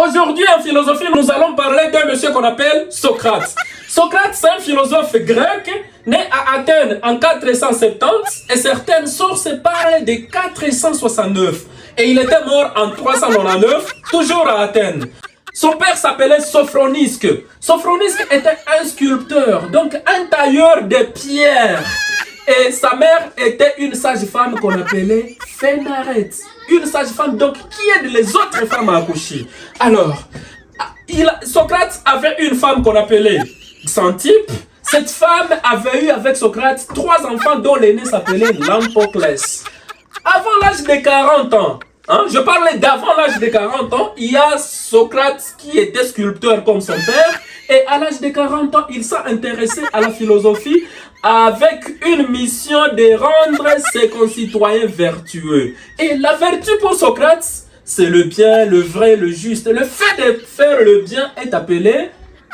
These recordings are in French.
Aujourd'hui, en philosophie, nous allons parler d'un monsieur qu'on appelle Socrate. Socrate, c'est un philosophe grec né à Athènes en 470 et certaines sources parlent de 469. Et il était mort en 399, toujours à Athènes. Son père s'appelait Sophronisque. Sophronisque était un sculpteur, donc un tailleur de pierre. Et sa mère était une sage-femme qu'on appelait Phénarète. Une sage-femme donc qui aide les autres femmes à accoucher. Alors, Socrate avait une femme qu'on appelait Xanthippe. Cette femme avait eu avec Socrate 3 enfants dont l'aîné s'appelait Lampoclès. Avant l'âge de 40 ans, je parlais d'avant l'âge de 40 ans, il y a Socrate qui était sculpteur comme son père. Et à l'âge de 40 ans, il s'est intéressé à la philosophie avec une mission de rendre ses concitoyens vertueux. Et la vertu pour Socrate, c'est le bien, le vrai, le juste. Le fait de faire le bien est appelé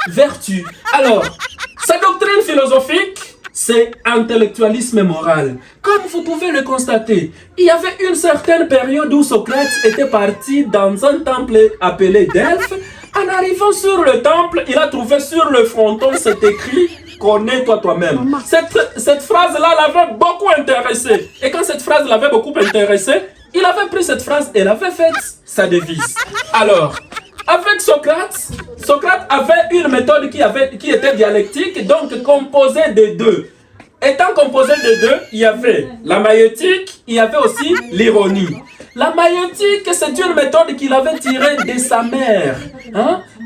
vertu. Alors, sa doctrine philosophique, c'est intellectualisme moral. Comme vous pouvez le constater, il y avait une certaine période où Socrate était parti dans un temple appelé Delphes. En arrivant sur le temple, il a trouvé sur le fronton cet écrit « Connais-toi toi-même ». Cette phrase-là l'avait beaucoup intéressé. Et quand cette phrase l'avait beaucoup intéressé, il avait pris cette phrase et l'avait faite sa devise. Alors, avec Socrate, Socrate avait une méthode qui était dialectique, donc composée de deux. Étant composée de deux, il y avait la maïeutique, il y avait aussi l'ironie. La maïeutique, c'est une méthode qu'il avait tirée de sa mère.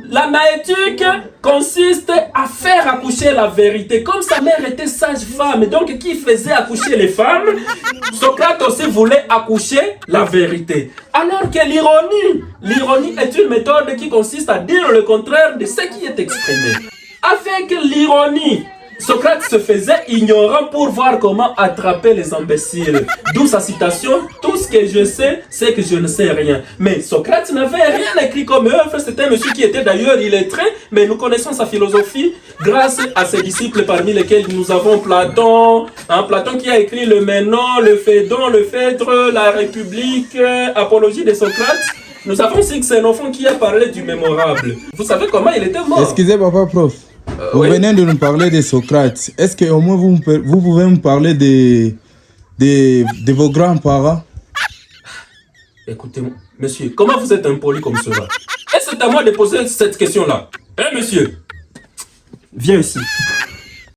La maïeutique consiste à faire accoucher la vérité. Comme sa mère était sage-femme, donc qui faisait accoucher les femmes, Socrate aussi voulait accoucher la vérité. Alors que l'ironie est une méthode qui consiste à dire le contraire de ce qui est exprimé. Avec l'ironie, Socrate se faisait ignorant pour voir comment attraper les imbéciles. D'où sa citation, tout ce que je sais, c'est que je ne sais rien. Mais Socrate n'avait rien écrit comme œuvre, c'était un monsieur qui était d'ailleurs illettré, mais nous connaissons sa philosophie grâce à ses disciples parmi lesquels nous avons Platon, Platon qui a écrit le Ménon, le Phédon, le Phèdre, la République, Apologie de Socrate. Nous avons aussi Xénophon qui a parlé du mémorable. Vous savez comment il était mort? Excusez papa prof. Vous venez de nous parler de Socrate. Est-ce qu'au moins vous pouvez me parler de vos grands-parents? Écoutez, monsieur, comment vous êtes impoli comme cela? Et c'est à moi de poser cette question-là. Monsieur, viens ici.